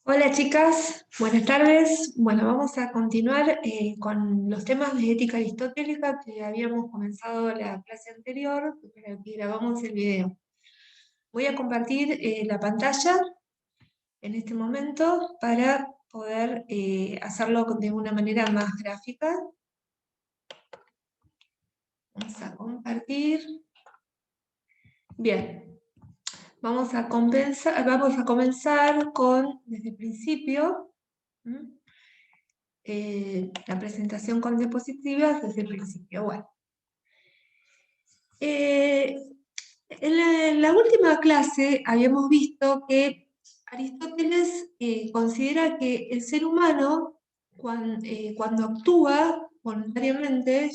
Hola chicas, buenas tardes. Bueno, vamos a continuar con los temas de ética aristotélica que habíamos comenzado la clase anterior, para que grabamos el video. Voy a compartir la pantalla en este momento para poder hacerlo de una manera más gráfica. Vamos a compartir. Bien, vamos a comenzar con, desde el principio. ¿Mm? La presentación con diapositivas desde el principio. Bueno, eh, en la última clase habíamos visto que Aristóteles considera que el ser humano, cuando actúa voluntariamente,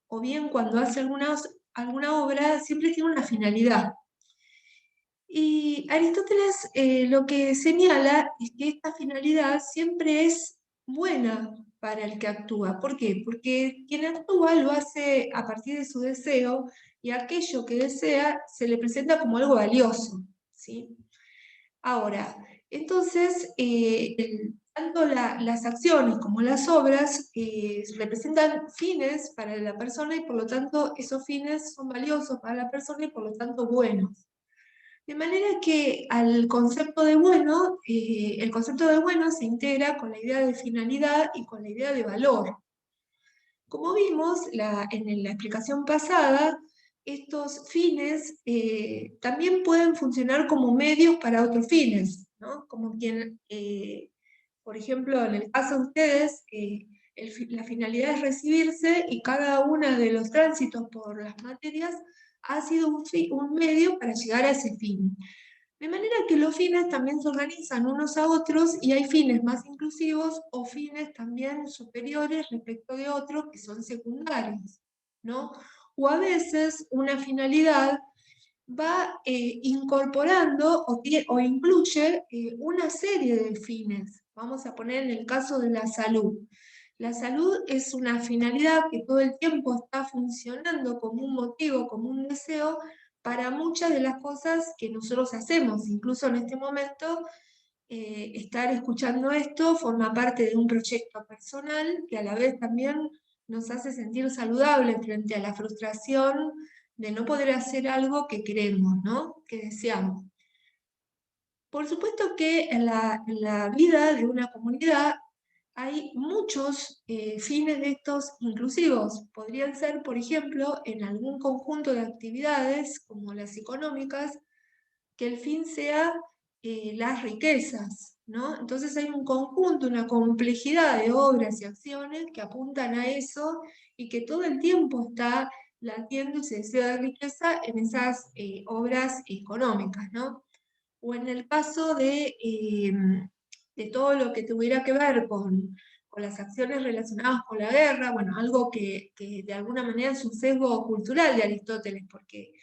o bien cuando hace alguna obra, siempre tiene una finalidad. Y Aristóteles lo que señala es que esta finalidad siempre es buena para el que actúa. ¿Por qué? Porque quien actúa lo hace a partir de su deseo y aquello que desea se le presenta como algo valioso, ¿sí? Ahora, entonces, tanto las acciones como las obras representan fines para la persona y por lo tanto esos fines son valiosos para la persona y por lo tanto buenos. De manera que al concepto de bueno, el concepto de bueno se integra con la idea de finalidad y con la idea de valor. Como vimos en la explicación pasada, estos fines también pueden funcionar como medios para otros fines, ¿no? Como por ejemplo, en el caso de ustedes, la finalidad es recibirse y cada uno de los tránsitos por las materias ha sido un medio para llegar a ese fin. De manera que los fines también se organizan unos a otros y hay fines más inclusivos o fines también superiores respecto de otros que son secundarios, ¿no? O a veces una finalidad va incorporando o incluye una serie de fines. Vamos a poner en el caso de la salud. La salud es una finalidad que todo el tiempo está funcionando como un motivo, como un deseo para muchas de las cosas que nosotros hacemos. Incluso en este momento, estar escuchando esto forma parte de un proyecto personal que a la vez también nos hace sentir saludables frente a la frustración de no poder hacer algo que queremos, ¿no? Que deseamos. Por supuesto que en la vida de una comunidad hay muchos fines de estos inclusivos. Podrían ser, por ejemplo, en algún conjunto de actividades, como las económicas, que el fin sea las riquezas, ¿no? Entonces hay un conjunto, una complejidad de obras y acciones que apuntan a eso y que todo el tiempo está latiendo ese deseo de riqueza en esas obras económicas, ¿no? O en el caso de todo lo que tuviera que ver con las acciones relacionadas con la guerra, bueno, algo que de alguna manera es un sesgo cultural de Aristóteles, porque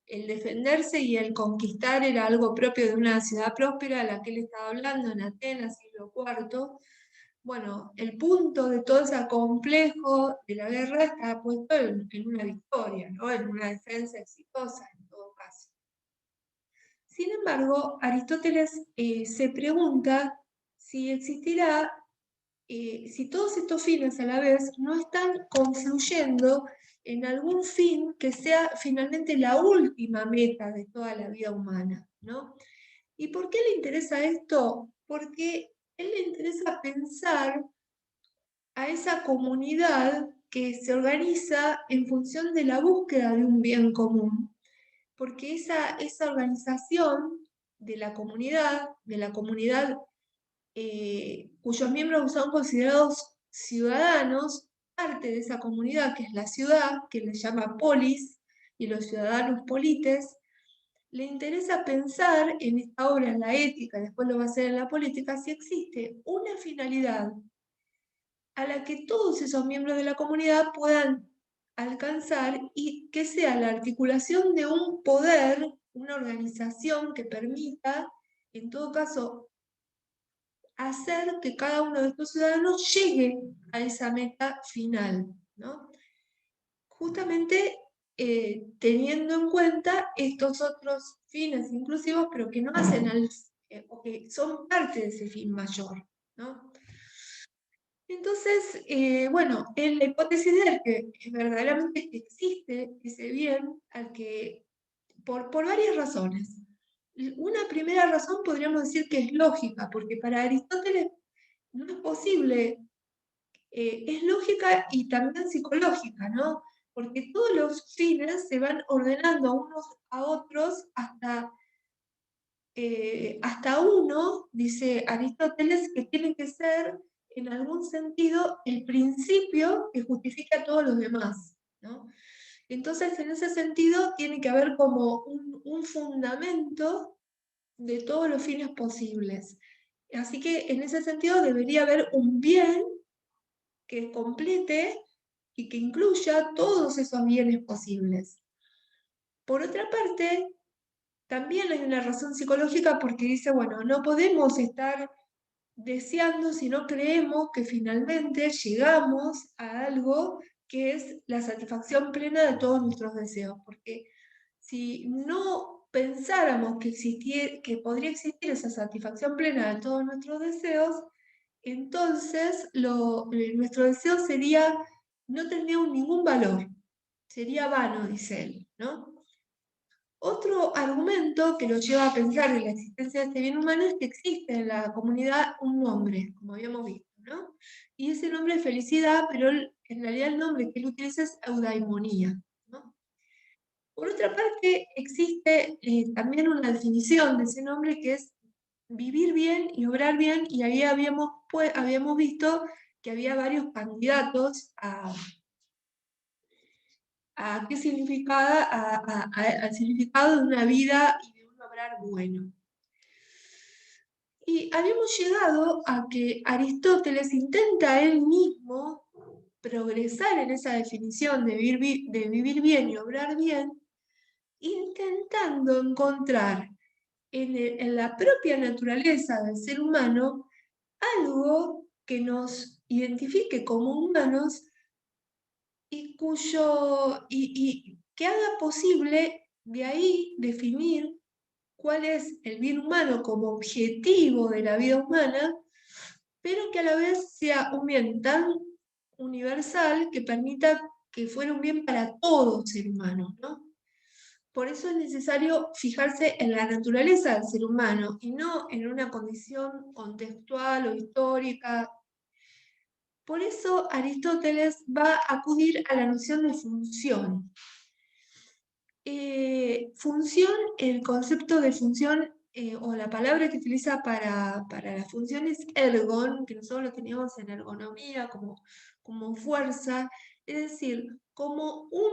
el defenderse y el conquistar era algo propio de una ciudad próspera a la que él estaba hablando en Atenas, siglo IV. Bueno, el punto de todo ese complejo de la guerra está puesto en una victoria, ¿no? En una defensa exitosa en todo caso. Sin embargo, Aristóteles se pregunta si existirá, si todos estos fines a la vez no están confluyendo en algún fin que sea finalmente la última meta de toda la vida humana, ¿no? ¿Y por qué le interesa esto? Porque a él le interesa pensar a esa comunidad que se organiza en función de la búsqueda de un bien común, porque esa organización de la comunidad cuyos miembros son considerados ciudadanos, parte de esa comunidad que es la ciudad, que le llama polis, y los ciudadanos polites, le interesa pensar en esta obra, en la ética, después lo va a hacer en la política, si existe una finalidad a la que todos esos miembros de la comunidad puedan alcanzar y que sea la articulación de un poder, una organización que permita, en todo caso, hacer que cada uno de estos ciudadanos llegue a esa meta final, ¿no? Justamente teniendo en cuenta estos otros fines inclusivos, pero que no hacen o que son parte de ese fin mayor, ¿no? Entonces, bueno, en la hipótesis de que verdaderamente existe ese bien al que, por varias razones. Una primera razón podríamos decir que es lógica, porque para Aristóteles no es posible, es lógica y también psicológica, ¿no? Porque todos los fines se van ordenando unos a otros hasta uno, dice Aristóteles, que tiene que ser en algún sentido el principio que justifica a todos los demás, ¿no? Entonces, en ese sentido, tiene que haber como un fundamento de todos los fines posibles. Así que en ese sentido debería haber un bien que complete y que incluya todos esos bienes posibles. Por otra parte, también hay una razón psicológica porque dice, bueno, no podemos estar deseando si no creemos que finalmente llegamos a algo que es la satisfacción plena de todos nuestros deseos, porque si no pensáramos que podría existir esa satisfacción plena de todos nuestros deseos, entonces nuestro deseo no tendría ningún valor, sería vano, dice él, ¿no? Otro argumento que lo lleva a pensar en la existencia de este bien humano es que existe en la comunidad un nombre, como habíamos visto, ¿no? Y ese nombre es felicidad, pero en realidad el nombre que él utiliza es eudaimonía, ¿no? Por otra parte, existe también una definición de ese nombre que es vivir bien y obrar bien, y ahí habíamos visto que había varios candidatos a qué significaba, al significado de una vida y de un obrar bueno. Y habíamos llegado a que Aristóteles intenta él mismo progresar en esa definición de vivir bien y obrar bien, intentando encontrar en la propia naturaleza del ser humano algo que nos identifique como humanos y que haga posible de ahí definir cuál es el bien humano como objetivo de la vida humana, pero que a la vez sea un bien tan universal que permita que fuera un bien para todo ser humano, ¿no? Por eso es necesario fijarse en la naturaleza del ser humano y no en una condición contextual o histórica. Por eso Aristóteles va a acudir a la noción de función. Función, el concepto de función o la palabra que utiliza para la función es ergon, que nosotros lo teníamos en ergonomía como fuerza, es decir, como un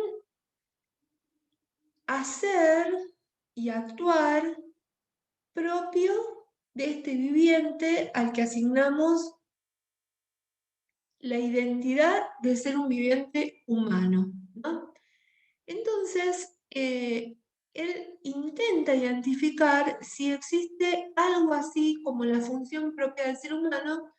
hacer y actuar propio de este viviente al que asignamos la identidad de ser un viviente humano, ¿no? Entonces, él intenta identificar si existe algo así como la función propia del ser humano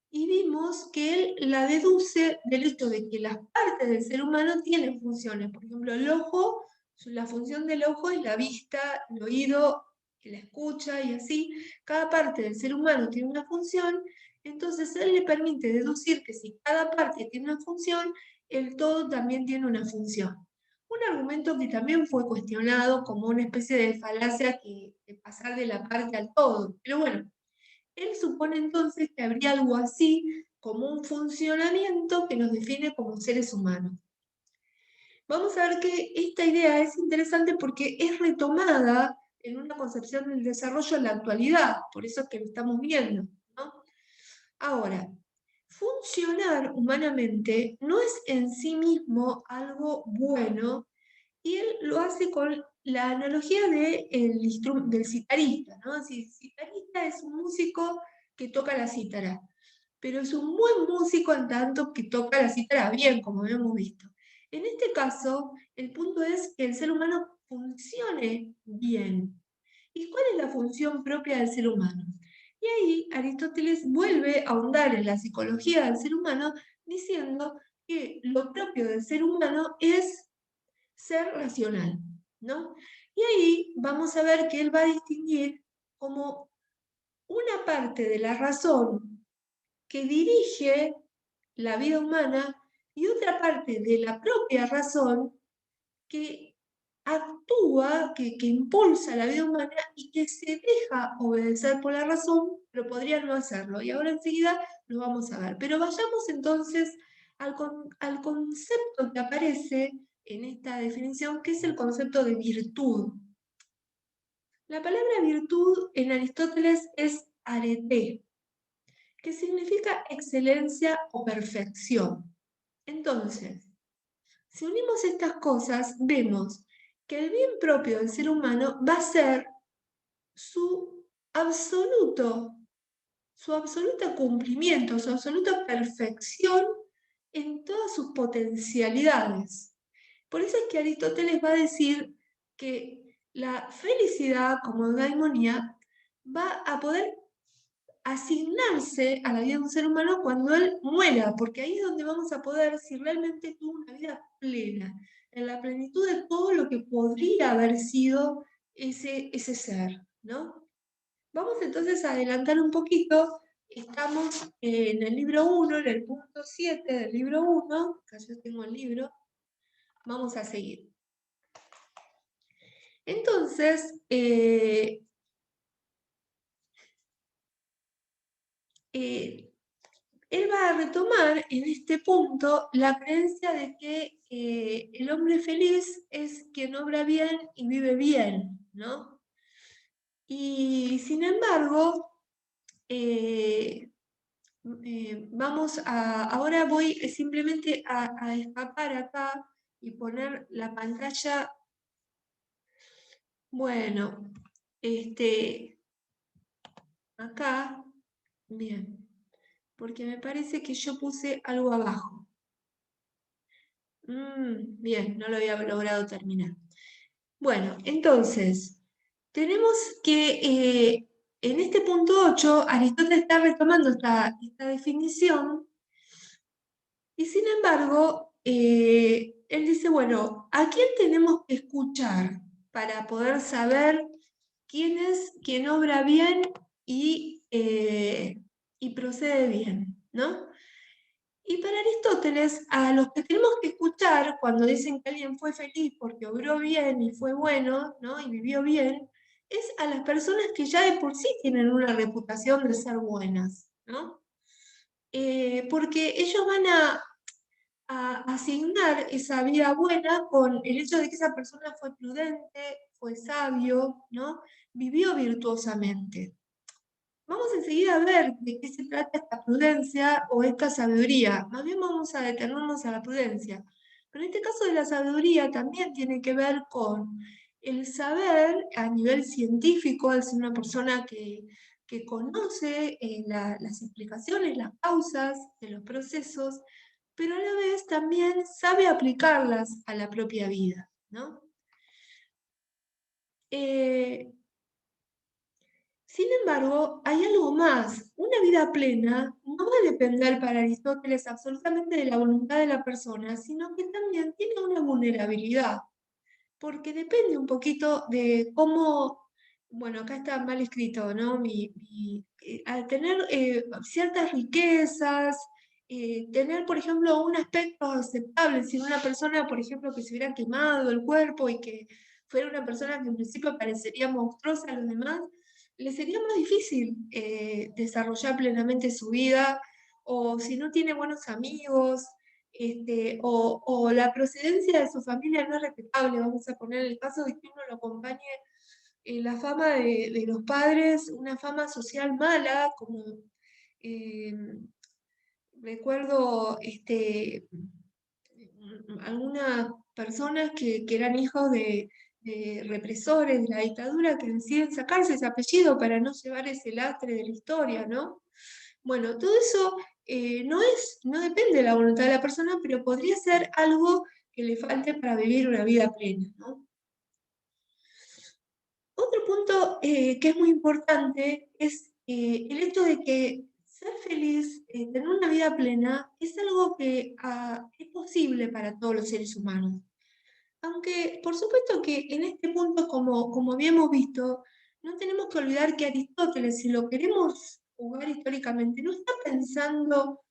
y vimos que él la deduce del hecho de que las partes del ser humano tienen funciones. Por ejemplo, el ojo, la función del ojo es la vista, el oído, la escucha y así. Cada parte del ser humano tiene una función, entonces él le permite deducir que si cada parte tiene una función, el todo también tiene una función. Un argumento que también fue cuestionado como una especie de falacia de pasar de la parte al todo. Pero bueno, él supone entonces que habría algo así como un funcionamiento que nos define como seres humanos. Vamos a ver que esta idea es interesante porque es retomada en una concepción del desarrollo en la actualidad, por eso es que lo estamos viendo, ¿no? Ahora, funcionar humanamente no es en sí mismo algo bueno, y él lo hace con la analogía del citarista, ¿no? Si el citarista es un músico que toca la cítara, pero es un buen músico en tanto que toca la cítara bien, como hemos visto. En este caso, el punto es que el ser humano funcione bien. ¿Y cuál es la función propia del ser humano? Y ahí Aristóteles vuelve a ahondar en la psicología del ser humano diciendo que lo propio del ser humano es ser racional, ¿no? Y ahí vamos a ver que él va a distinguir como una parte de la razón que dirige la vida humana y otra parte de la propia razón que actúa, que impulsa la vida humana y que se deja obedecer por la razón, pero podría no hacerlo. Y ahora enseguida lo vamos a ver. Pero vayamos entonces al concepto que aparece en esta definición, que es el concepto de virtud. La palabra virtud en Aristóteles es arete, que significa excelencia o perfección. Entonces, si unimos estas cosas, vemos que el bien propio del ser humano va a ser su absoluto, su absoluto cumplimiento, su absoluta perfección en todas sus potencialidades. Por eso es que Aristóteles va a decir que la felicidad como daimonía va a poder asignarse a la vida de un ser humano cuando él muera, porque ahí es donde vamos a poder, si realmente tuvo una vida plena, en la plenitud de todo lo que podría haber sido ese ser, ¿no? Vamos entonces a adelantar un poquito, estamos en el libro 1, en el punto 7 del libro 1, acá yo tengo el libro, vamos a seguir. Entonces, él va a retomar en este punto la creencia de que el hombre feliz es quien obra bien y vive bien, ¿no? Y sin embargo, ahora voy simplemente a escapar acá y poner la pantalla, bueno, acá, bien, porque me parece que yo puse algo abajo. Bien, no lo había logrado terminar. Bueno, entonces, tenemos que en este punto 8, Aristóteles está retomando esta definición y sin embargo, él dice, bueno, ¿a quién tenemos que escuchar para poder saber quién es quien obra bien y procede bien, ¿no? Y para Aristóteles, a los que tenemos que escuchar cuando dicen que alguien fue feliz porque obró bien y fue bueno, ¿no? Y vivió bien, es a las personas que ya de por sí tienen una reputación de ser buenas, ¿no? Porque ellos van a asignar esa vida buena con el hecho de que esa persona fue prudente, fue sabio, ¿no? Vivió virtuosamente. Vamos enseguida a ver de qué se trata esta prudencia o esta sabiduría. Más bien vamos a detenernos a la prudencia. Pero en este caso de la sabiduría también tiene que ver con el saber a nivel científico, es una persona que conoce las explicaciones, las causas de los procesos, pero a la vez también sabe aplicarlas a la propia vida, ¿no? Eh, Sin embargo, hay algo más. Una vida plena no va a depender para Aristóteles absolutamente de la voluntad de la persona, sino que también tiene una vulnerabilidad, porque depende un poquito de cómo, bueno, acá está mal escrito, ¿no? Al tener ciertas riquezas, tener, por ejemplo, un aspecto aceptable, si una persona, por ejemplo, que se hubiera quemado el cuerpo y que fuera una persona que en principio parecería monstruosa a los demás, le sería más difícil desarrollar plenamente su vida, o si no tiene buenos amigos, o la procedencia de su familia no es respetable, vamos a poner el caso de que uno lo acompañe en la fama de los padres, una fama social mala, como eh, recuerdo algunas personas que eran hijos de represores de la dictadura que deciden sacarse ese apellido para no llevar ese lastre de la historia, ¿no? Bueno, todo eso no depende de la voluntad de la persona, pero podría ser algo que le falte para vivir una vida plena, ¿no? Otro punto que es muy importante es el hecho de que ser feliz, tener una vida plena, es algo que es posible para todos los seres humanos. Aunque, por supuesto que en este punto, como habíamos visto, no tenemos que olvidar que Aristóteles, si lo queremos jugar históricamente, no está pensando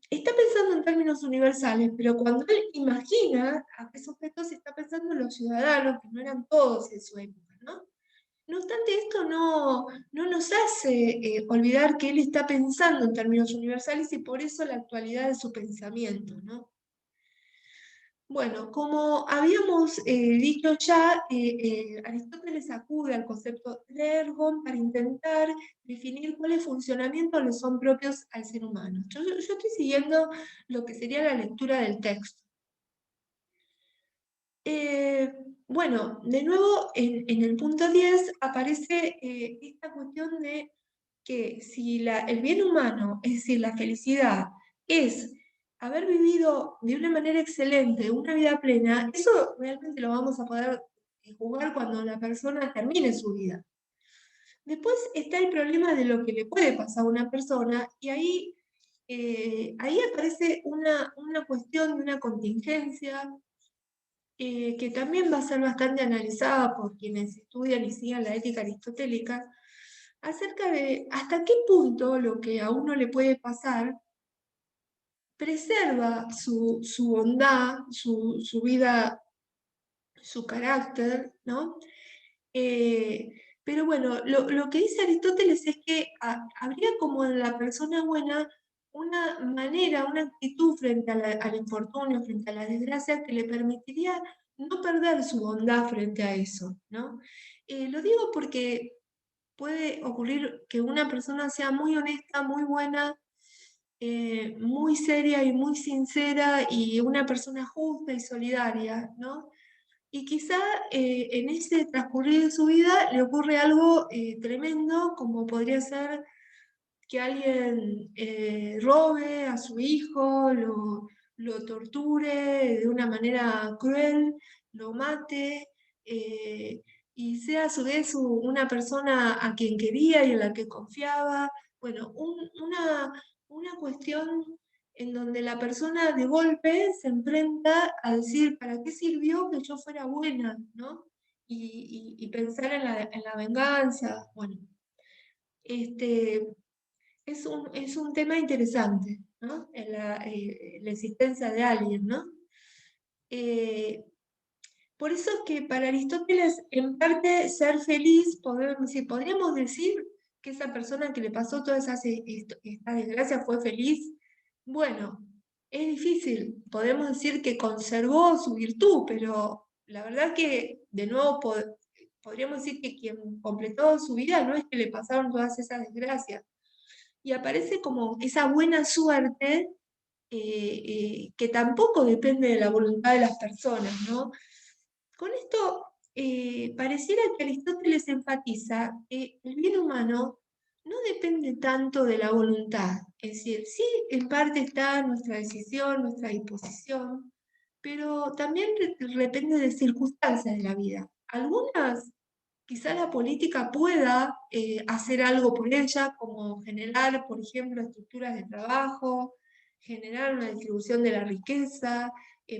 está pensando en términos universales, pero cuando él imagina a qué sujetos está pensando en los ciudadanos, que no eran todos en su época, ¿no? No obstante, esto no nos hace olvidar que él está pensando en términos universales y por eso la actualidad de su pensamiento, ¿no? Bueno, como habíamos dicho ya, Aristóteles acude al concepto de ergon para intentar definir cuáles funcionamientos le son propios al ser humano. Yo estoy siguiendo lo que sería la lectura del texto. Bueno, de nuevo en el punto 10 aparece esta cuestión de que si el bien humano, es decir, la felicidad, es haber vivido de una manera excelente una vida plena, eso realmente lo vamos a poder jugar cuando la persona termine su vida. Después está el problema de lo que le puede pasar a una persona y ahí aparece una cuestión de una contingencia que también va a ser bastante analizada por quienes estudian y siguen la ética aristotélica, acerca de hasta qué punto lo que a uno le puede pasar preserva su bondad, su vida, su carácter, ¿no? Eh, pero bueno, lo que dice Aristóteles es que habría como en la persona buena una manera, una actitud frente al infortunio, frente a la desgracia, que le permitiría no perder su bondad frente a eso, ¿no? Lo digo porque puede ocurrir que una persona sea muy honesta, muy buena, muy seria y muy sincera y una persona justa y solidaria, ¿no? Y quizá en ese transcurrir de su vida le ocurre algo tremendo, como podría ser que alguien robe a su hijo, lo torture de una manera cruel, lo mate, eh, y sea a su vez una persona a quien quería y en la que confiaba. Bueno, una cuestión en donde la persona de golpe se enfrenta a decir, ¿para qué sirvió que yo fuera buena? ¿No? Y pensar en la venganza. Bueno, este, es un tema interesante, ¿no? En la existencia de alguien, ¿no? Eh, por eso es que para Aristóteles, en parte, ser feliz, podríamos decir que esa persona que le pasó toda esta desgracia fue feliz. Bueno, es difícil. Podemos decir que conservó su virtud, pero la verdad que, de nuevo, podríamos decir que quien completó su vida no es que le pasaron todas esas desgracias. Y aparece como esa buena suerte que tampoco depende de la voluntad de las personas, ¿no? Con esto, pareciera que Aristóteles enfatiza que el bien humano no depende tanto de la voluntad, es decir, sí, en parte está nuestra decisión, nuestra disposición, pero también depende de circunstancias de la vida. Algunas, quizá la política pueda hacer algo por ella, como generar, por ejemplo, estructuras de trabajo, generar una distribución de la riqueza,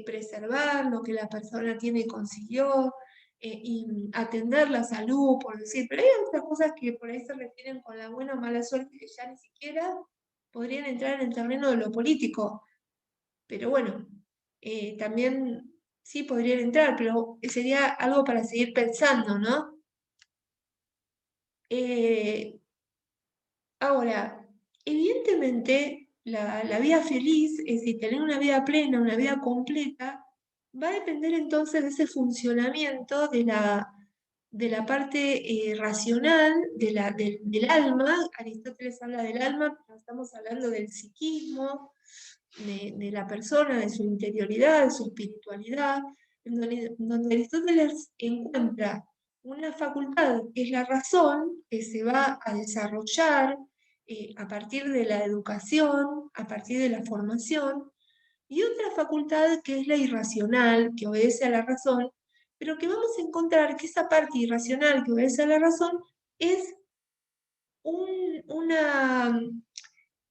preservar lo que la persona tiene y consiguió, y atender la salud, por decir, pero hay otras cosas que por ahí se refieren con la buena o mala suerte que ya ni siquiera podrían entrar en el terreno de lo político, pero bueno, también sí podrían entrar, pero sería algo para seguir pensando, ¿no? Eh, Ahora, evidentemente, la vida feliz, es decir, tener una vida plena, una vida completa, va a depender entonces de ese funcionamiento de la parte racional del alma. Aristóteles habla del alma, pero estamos hablando del psiquismo, de la persona, de su interioridad, de su espiritualidad, donde Aristóteles encuentra una facultad que es la razón, que se va a desarrollar a partir de la educación, a partir de la formación, y otra facultad que es la irracional, que obedece a la razón, pero que vamos a encontrar que esa parte irracional que obedece a la razón es un- una,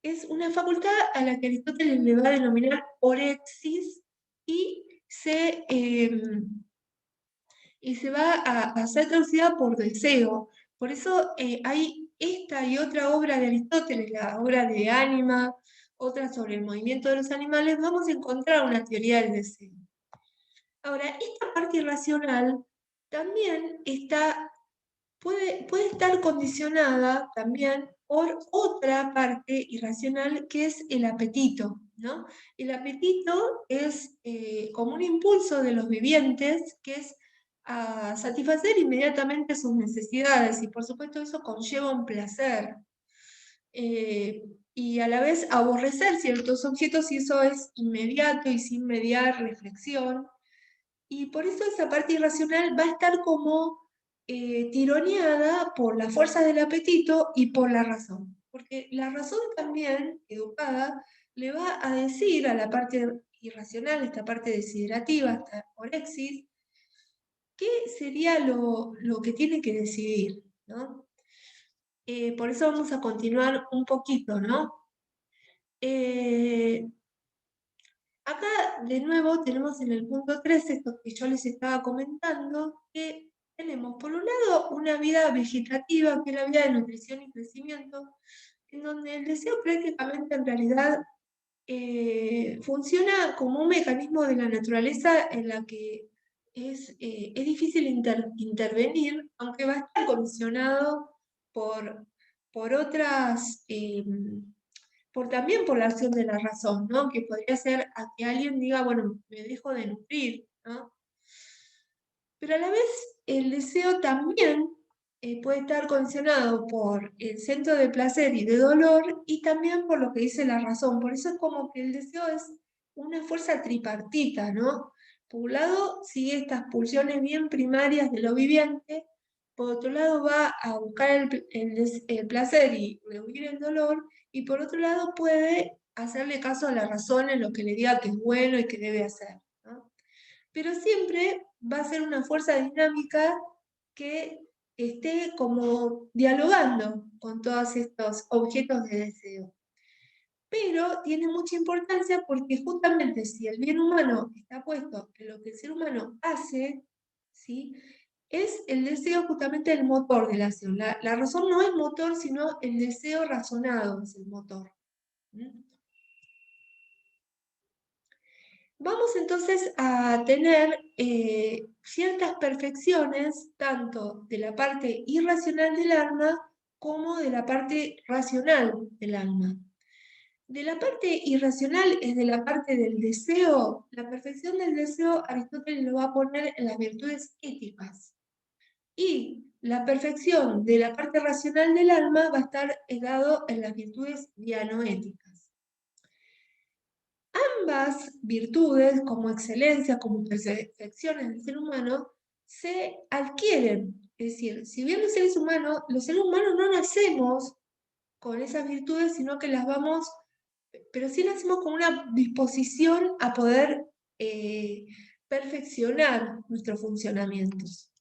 es una facultad a la que Aristóteles le va a denominar orexis y y se va a ser traducida por deseo. Por eso hay esta y otra obra de Aristóteles, la obra de Ánima, otra sobre el movimiento de los animales, vamos a encontrar una teoría del deseo. Ahora, esta parte irracional también puede estar condicionada también por otra parte irracional que es el apetito, ¿no? El apetito es como un impulso de los vivientes que es a satisfacer inmediatamente sus necesidades y por supuesto eso conlleva un placer. Y a la vez aborrecer ciertos objetos y eso es inmediato y sin mediar reflexión. Y por eso esa parte irracional va a estar como tironeada por la fuerza del apetito y por la razón. Porque la razón también, educada, le va a decir a la parte irracional, esta parte desiderativa, esta orexis, qué sería lo que tiene que decidir, ¿no? Por eso vamos a continuar un poquito, ¿no? Eh, Acá de nuevo tenemos en el punto 3 esto que yo les estaba comentando, que tenemos por un lado una vida vegetativa, que es la vida de nutrición y crecimiento, en donde el deseo prácticamente en realidad funciona como un mecanismo de la naturaleza en la que es difícil intervenir, aunque va a estar condicionado por, por otras también por la acción de la razón, ¿no? Que podría ser a que alguien diga, bueno, me dejo de nutrir, ¿no? Pero a la vez el deseo también puede estar condicionado por el centro de placer y de dolor y también por lo que dice la razón. Por eso es como que el deseo es una fuerza tripartita, ¿no? Por un lado sigue estas pulsiones bien primarias de lo viviente, por otro lado va a buscar el placer y rehuir el dolor, y por otro lado puede hacerle caso a la razón en lo que le diga que es bueno y que debe hacer, ¿no? Pero siempre va a ser una fuerza dinámica que esté como dialogando con todos estos objetos de deseo. Pero tiene mucha importancia porque justamente si el bien humano está puesto en lo que el ser humano hace, ¿sí? Es el deseo justamente el motor de la acción. La razón no es motor, sino el deseo razonado es el motor. ¿Mm? Vamos entonces a tener ciertas perfecciones, tanto de la parte irracional del alma como de la parte racional del alma. De la parte irracional, es de la parte del deseo, la perfección del deseo Aristóteles lo va a poner en las virtudes éticas. Y la perfección de la parte racional del alma va a estar dado en las virtudes dianoéticas. Ambas virtudes, como excelencia, como perfecciones del ser humano, se adquieren. Es decir, si bien los seres humanos no nacemos con esas virtudes, sino que las vamos, pero sí nacemos con una disposición a poder perfeccionar nuestros funcionamientos.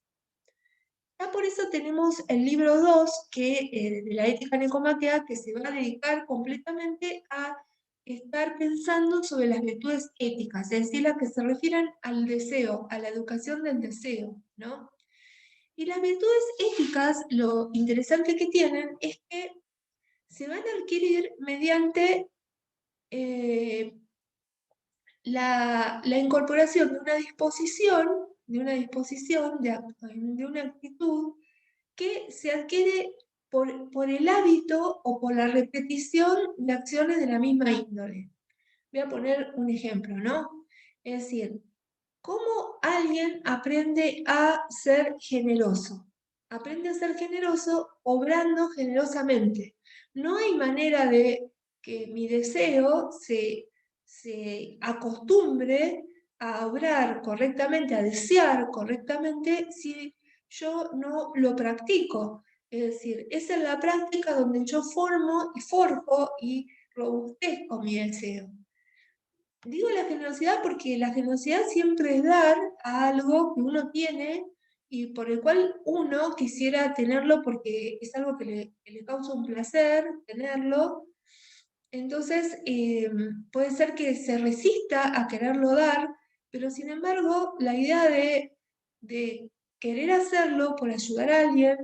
Ya por eso tenemos el libro 2 de la ética nicomaquea, que se va a dedicar completamente a estar pensando sobre las virtudes éticas, es decir, las que se refieren al deseo, a la educación del deseo, ¿no? Y las virtudes éticas, lo interesante que tienen es que se van a adquirir mediante la incorporación de una actitud que se adquiere por el hábito o por la repetición de acciones de la misma índole. Voy a poner un ejemplo, ¿no? Es decir, ¿cómo alguien aprende a ser generoso? Aprende a ser generoso obrando generosamente. No hay manera de que mi deseo se acostumbre a obrar correctamente, a desear correctamente, si yo no lo practico. Es decir, esa es la práctica donde yo formo y forjo y robustezco mi deseo. Digo la generosidad porque la generosidad siempre es dar a algo que uno tiene y por el cual uno quisiera tenerlo porque es algo que le causa un placer tenerlo. Entonces, puede ser que se resista a quererlo dar, pero sin embargo, la idea de querer hacerlo por ayudar a alguien,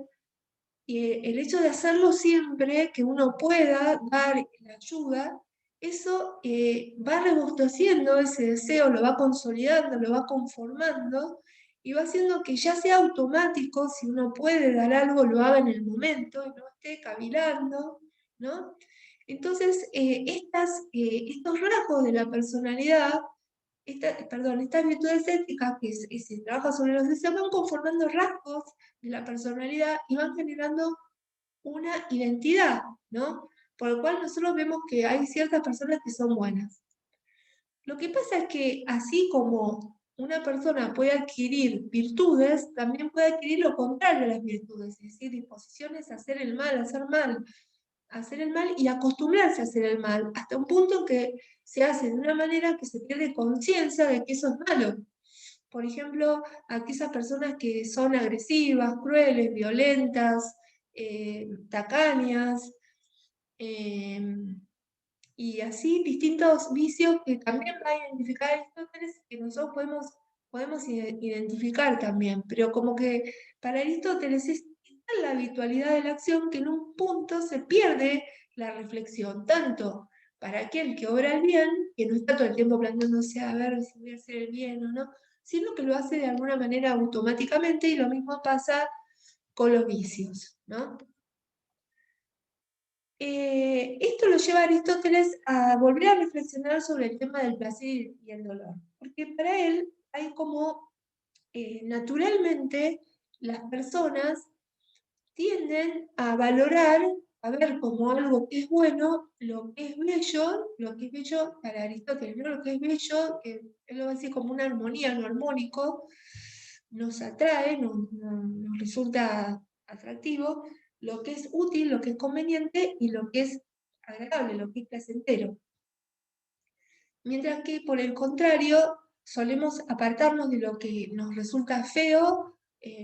y el hecho de hacerlo siempre, que uno pueda dar la ayuda, eso va robusteciendo ese deseo, lo va consolidando, lo va conformando y va haciendo que ya sea automático, si uno puede dar algo, lo haga en el momento y no esté cavilando, ¿no? Entonces, estos rasgos de la personalidad, estas virtudes éticas que se trabaja sobre los deseos, van conformando rasgos de la personalidad y van generando una identidad, ¿no? Por lo cual nosotros vemos que hay ciertas personas que son buenas. Lo que pasa es que así como una persona puede adquirir virtudes, también puede adquirir lo contrario a las virtudes, es decir, disposiciones a hacer el mal, hacer el mal y acostumbrarse a hacer el mal, hasta un punto en que se hace de una manera que se pierde conciencia de que eso es malo. Por ejemplo, aquellas personas que son agresivas, crueles, violentas, tacañas, y así distintos vicios que también va a identificar Aristóteles, que nosotros podemos identificar también, pero como que para Aristóteles es tal la habitualidad de la acción que en un punto se pierde la reflexión, tanto para aquel que obra el bien, que no está todo el tiempo planteándose a ver si voy a hacer el bien o no, sino que lo hace de alguna manera automáticamente y lo mismo pasa con los vicios, ¿no? Esto lo lleva a Aristóteles a volver a reflexionar sobre el tema del placer y el dolor, porque para él hay como naturalmente las personas tienden a valorar, a ver como algo que es bueno, lo que es bello para Aristóteles, ¿no? Lo que es bello, que él lo va a decir como una armonía, lo armónico, nos atrae, nos resulta atractivo, lo que es útil, lo que es conveniente y lo que es agradable, lo que es placentero. Mientras que por el contrario, solemos apartarnos de lo que nos resulta feo,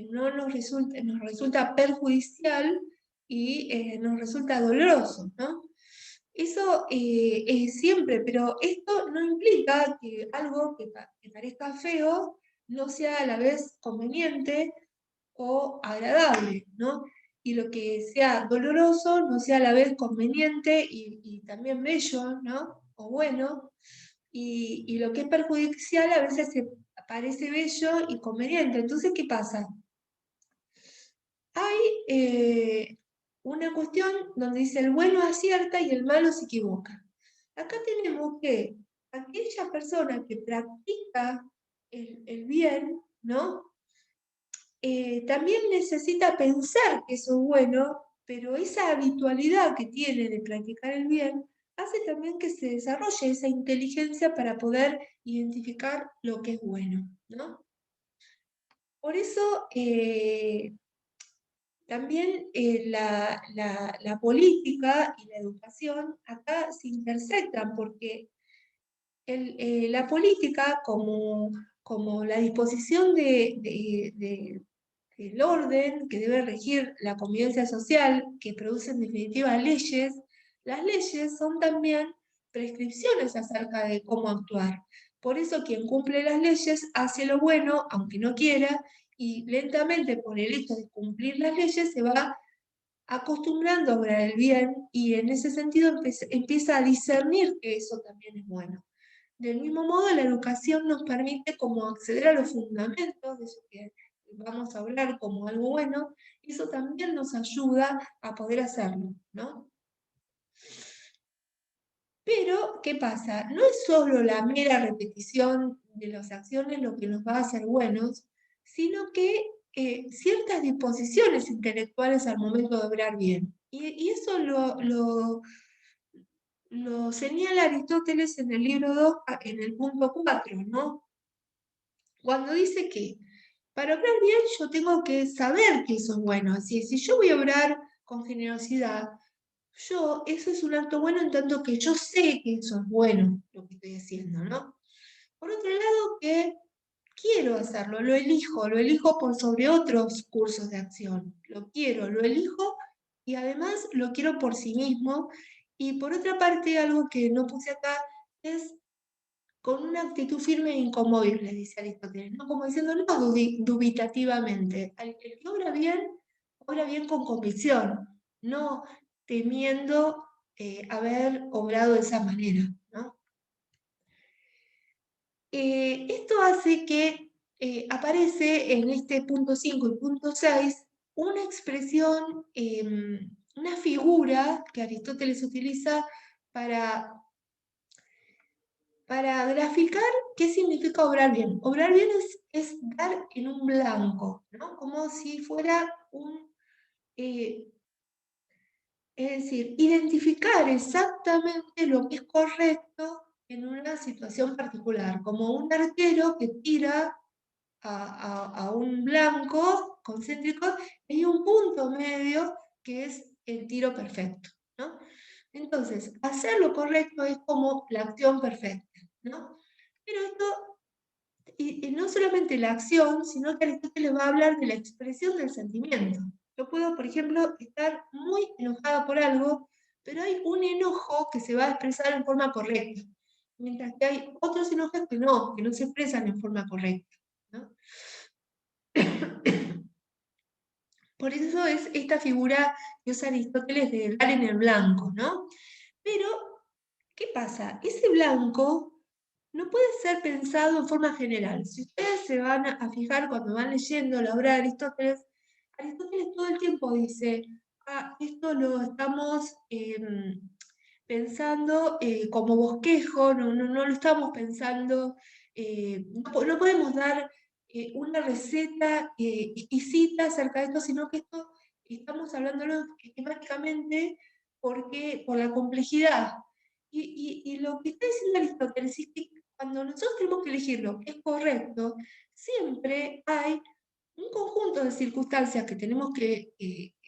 nos resulta perjudicial y nos resulta doloroso, ¿no? Eso es siempre, pero esto no implica que algo que parezca feo no sea a la vez conveniente o agradable, ¿no? Y lo que sea doloroso no sea a la vez conveniente y también bello, ¿no? O bueno, y lo que es perjudicial a veces se parece bello y conveniente. Entonces, ¿qué pasa? Hay una cuestión donde dice el bueno acierta y el malo se equivoca. Acá tenemos que aquella persona que practica el bien, ¿no? También necesita pensar que eso es bueno, pero esa habitualidad que tiene de practicar el bien hace también que se desarrolle esa inteligencia para poder identificar lo que es bueno, ¿no? Por eso también la política y la educación acá se intersectan, porque la política como la disposición del orden que debe regir la convivencia social, que produce en definitiva leyes, las leyes son también prescripciones acerca de cómo actuar. Por eso quien cumple las leyes hace lo bueno, aunque no quiera, y lentamente por el hecho de cumplir las leyes se va acostumbrando a obrar el bien y en ese sentido empieza a discernir que eso también es bueno. Del mismo modo, la educación nos permite como acceder a los fundamentos de eso que vamos a hablar como algo bueno, y eso también nos ayuda a poder hacerlo, ¿no? Pero, ¿qué pasa? No es solo la mera repetición de las acciones lo que nos va a hacer buenos, sino que ciertas disposiciones intelectuales al momento de obrar bien. Y eso lo señala Aristóteles en el libro 2, en el punto 4, ¿no? Cuando dice que para obrar bien yo tengo que saber que eso es bueno. Así es, si yo voy a obrar con generosidad, eso es un acto bueno en tanto que yo sé que eso es bueno lo que estoy haciendo, ¿no? Por otro lado, que quiero hacerlo, lo elijo por sobre otros cursos de acción. Lo quiero, lo elijo y además lo quiero por sí mismo. Y por otra parte, algo que no puse acá es con una actitud firme e inconmovible, dice Aristóteles, ¿no? Como diciendo, no dubitativamente. El que obra bien con convicción, no temiendo haber obrado de esa manera, ¿no? Esto hace que aparece en este punto 5 y punto 6 una expresión, una figura que Aristóteles utiliza para, para graficar qué significa obrar bien. Obrar bien es dar en un blanco, ¿no? Como si fuera eh, es decir, identificar exactamente lo que es correcto en una situación particular, como un arquero que tira a un blanco concéntrico y hay un punto medio que es el tiro perfecto, ¿no? Entonces, hacer lo correcto es como la acción perfecta, ¿no? Pero esto, y no solamente la acción, sino que Aristóteles va a hablar de la expresión del sentimiento. Yo puedo, por ejemplo, estar muy enojada por algo, pero hay un enojo que se va a expresar en forma correcta, mientras que hay otros enojos que no se expresan en forma correcta, ¿no? Por eso es esta figura que usa Aristóteles de dar en el blanco, ¿no? Pero, ¿qué pasa? Ese blanco no puede ser pensado en forma general. Si ustedes se van a fijar cuando van leyendo la obra de Aristóteles, Aristóteles todo el tiempo dice, esto lo estamos pensando como bosquejo, no lo estamos pensando, no podemos dar una receta exquisita acerca de esto, sino que esto estamos hablándolo esquemáticamente por la complejidad. Y lo que está diciendo Aristóteles es que cuando nosotros tenemos que elegir lo que es correcto, siempre hay un conjunto de circunstancias que tenemos que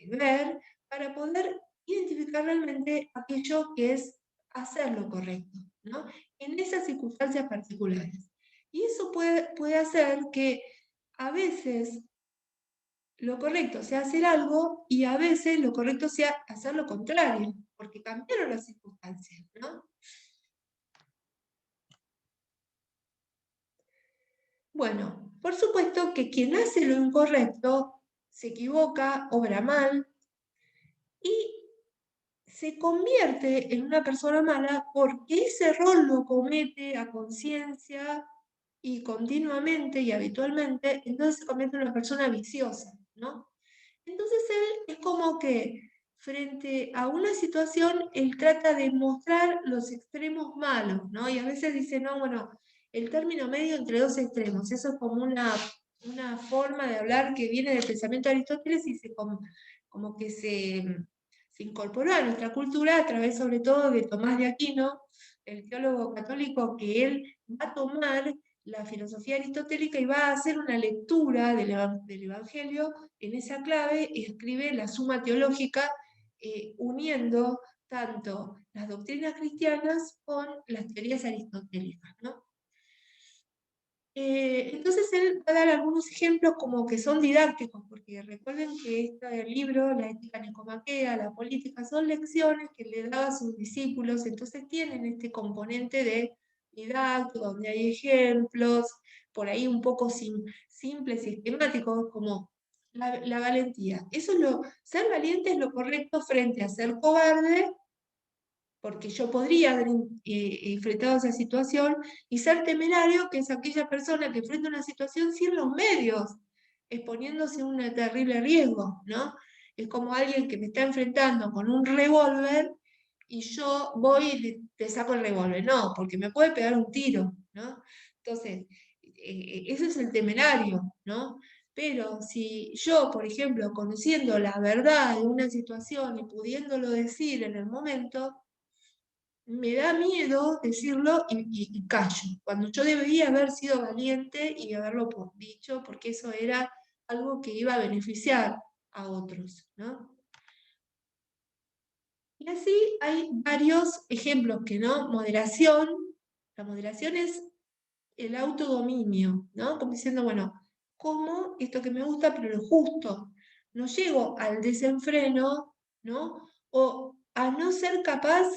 ver para poder identificar realmente aquello que es hacer lo correcto, ¿no? En esas circunstancias particulares. Y eso puede hacer que a veces lo correcto sea hacer algo y a veces lo correcto sea hacer lo contrario, porque cambiaron las circunstancias, ¿no? Bueno, por supuesto que quien hace lo incorrecto se equivoca, obra mal y se convierte en una persona mala porque ese error lo comete a conciencia y continuamente y habitualmente, entonces se convierte en una persona viciosa, ¿no? Entonces él es como que frente a una situación, él trata de mostrar los extremos malos, ¿no? Y a veces dice, no, bueno, el término medio entre dos extremos, eso es como una forma de hablar que viene del pensamiento de Aristóteles y como que se incorporó a nuestra cultura a través sobre todo de Tomás de Aquino, el teólogo católico, que él va a tomar la filosofía aristotélica y va a hacer una lectura del Evangelio en esa clave y escribe la Suma Teológica, uniendo tanto las doctrinas cristianas con las teorías aristotélicas, ¿no? Entonces él va a dar algunos ejemplos como que son didácticos, porque recuerden que este libro, la ética nicomaquea, la política, son lecciones que le daba a sus discípulos, entonces tienen este componente de didáctico, donde hay ejemplos, por ahí un poco simples y esquemáticos, como la valentía. Ser valiente es lo correcto frente a ser cobarde, porque yo podría haber enfrentado esa situación, y ser temerario, que es aquella persona que enfrenta una situación sin los medios, exponiéndose a un terrible riesgo, ¿no? Es como alguien que me está enfrentando con un revólver y yo voy y te saco el revólver. No, porque me puede pegar un tiro, ¿no? Entonces, ese es el temerario, ¿no? Pero si yo, por ejemplo, conociendo la verdad de una situación y pudiéndolo decir en el momento, me da miedo decirlo y callo, cuando yo debería haber sido valiente y haberlo dicho, porque eso era algo que iba a beneficiar a otros, ¿no? Y así hay varios ejemplos que no, la moderación es el autodominio, ¿no? Como diciendo, bueno, como esto que me gusta, pero lo justo. No llego al desenfreno, ¿no? O a no ser capaz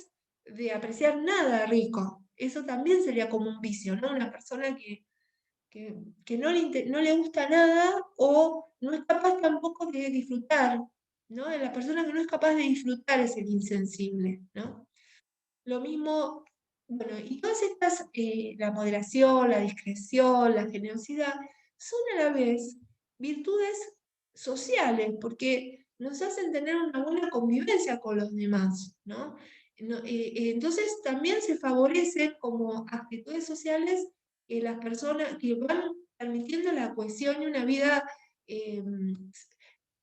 de apreciar nada rico, Eso también sería como un vicio, ¿no? Una persona que no le gusta nada o no es capaz tampoco de disfrutar, ¿no? La persona que no es capaz de disfrutar es el insensible, ¿no? Lo mismo, bueno, y todas estas, la moderación, la discreción, la generosidad, son a la vez virtudes sociales, porque nos hacen tener una buena convivencia con los demás, ¿no? Entonces también se favorecen como actitudes sociales las personas que van permitiendo la cohesión y una vida eh,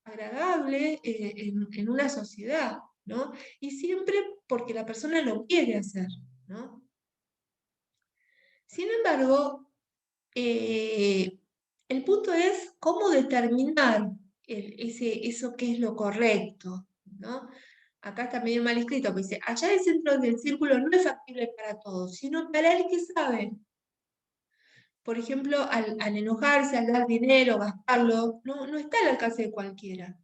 agradable en una sociedad, ¿no? Y siempre porque la persona lo quiere hacer, ¿no? Sin embargo, el punto es cómo determinar eso que es lo correcto, ¿no? Acá está medio mal escrito, que dice, allá el centro del círculo no es factible para todos, sino para el que sabe. Por ejemplo, al enojarse, al dar dinero, gastarlo, no está al alcance de cualquiera.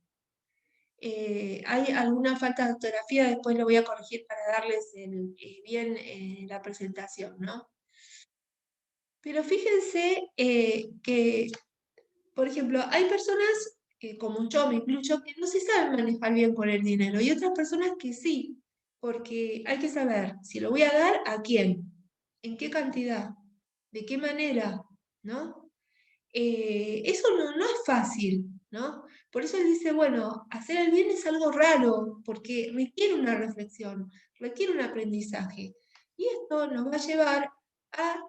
Hay alguna falta de ortografía, después lo voy a corregir para darles bien la presentación, ¿no? Pero fíjense que, por ejemplo, hay personas, como yo me incluyo, que no se saben manejar bien con el dinero y otras personas que sí, porque hay que saber si lo voy a dar a quién, en qué cantidad, de qué manera, ¿no? Eso no es fácil, ¿no? Por eso él dice, bueno, hacer el bien es algo raro, porque requiere una reflexión, requiere un aprendizaje. Y esto nos va a llevar a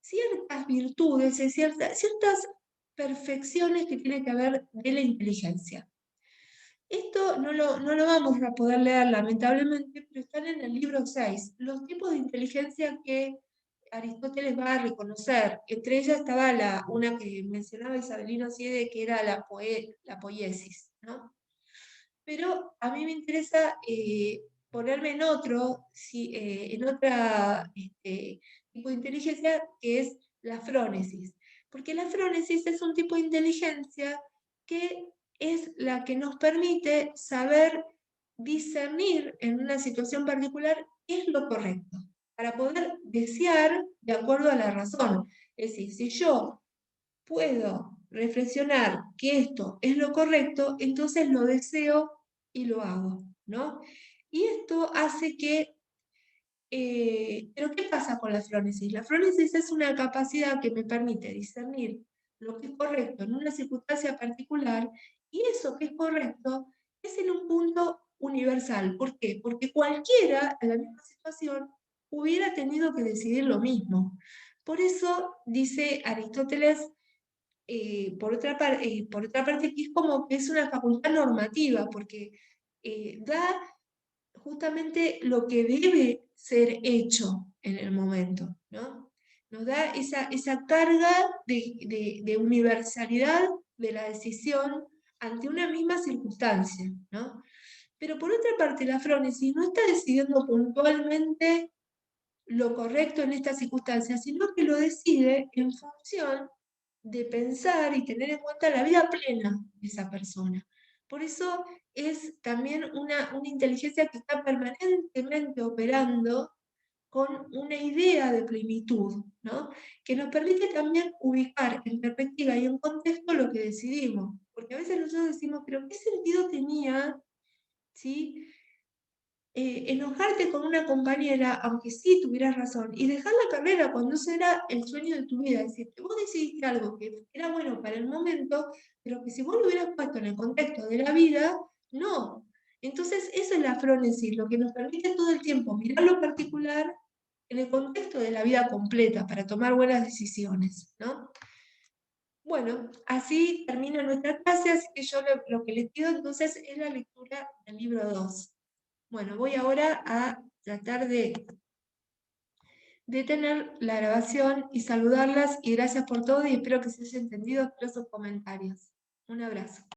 ciertas virtudes, ciertas perfecciones que tiene que haber de la inteligencia. Esto no lo vamos a poder leer lamentablemente, pero están en el libro 6, los tipos de inteligencia que Aristóteles va a reconocer. Entre ellas estaba una que mencionaba Isabelino Siede, que era la poiesis, ¿no? Pero a mí me interesa ponerme en otro, en otra tipo de inteligencia, que es la frónesis. Porque la frónesis es un tipo de inteligencia que es la que nos permite saber discernir en una situación particular qué es lo correcto, para poder desear de acuerdo a la razón. Es decir, si yo puedo reflexionar que esto es lo correcto, entonces lo deseo y lo hago, ¿no? Y esto hace que, pero ¿qué pasa con la frónesis? La frónesis es una capacidad que me permite discernir lo que es correcto en una circunstancia particular y eso que es correcto es en un punto universal. ¿Por qué? Porque cualquiera en la misma situación hubiera tenido que decidir lo mismo. Por eso dice Aristóteles por otra parte, que es como que es una facultad normativa, porque da justamente lo que debe ser hecho en el momento, ¿no? Nos da esa carga de universalidad de la decisión ante una misma circunstancia, ¿no? Pero por otra parte, la frónesis no está decidiendo puntualmente lo correcto en esta circunstancia, sino que lo decide en función de pensar y tener en cuenta la vida plena de esa persona. Por eso es también una inteligencia que está permanentemente operando con una idea de plenitud, ¿no? Que nos permite también ubicar en perspectiva y en contexto lo que decidimos. Porque a veces nosotros decimos, pero ¿qué sentido tenía, ¿sí? Enojarte con una compañera, aunque sí tuvieras razón, y dejar la carrera cuando ese era el sueño de tu vida? Es decir, que vos decidiste algo que era bueno para el momento, pero que si vos lo hubieras puesto en el contexto de la vida, no. Entonces, eso es la frónesis, lo que nos permite todo el tiempo mirar lo particular en el contexto de la vida completa para tomar buenas decisiones, ¿no? Bueno, así termina nuestra clase, así que yo lo que les pido entonces es la lectura del libro 2. Bueno, voy ahora a tratar de detener la grabación y saludarlas y gracias por todo y espero que se haya entendido, espero sus comentarios. Un abrazo.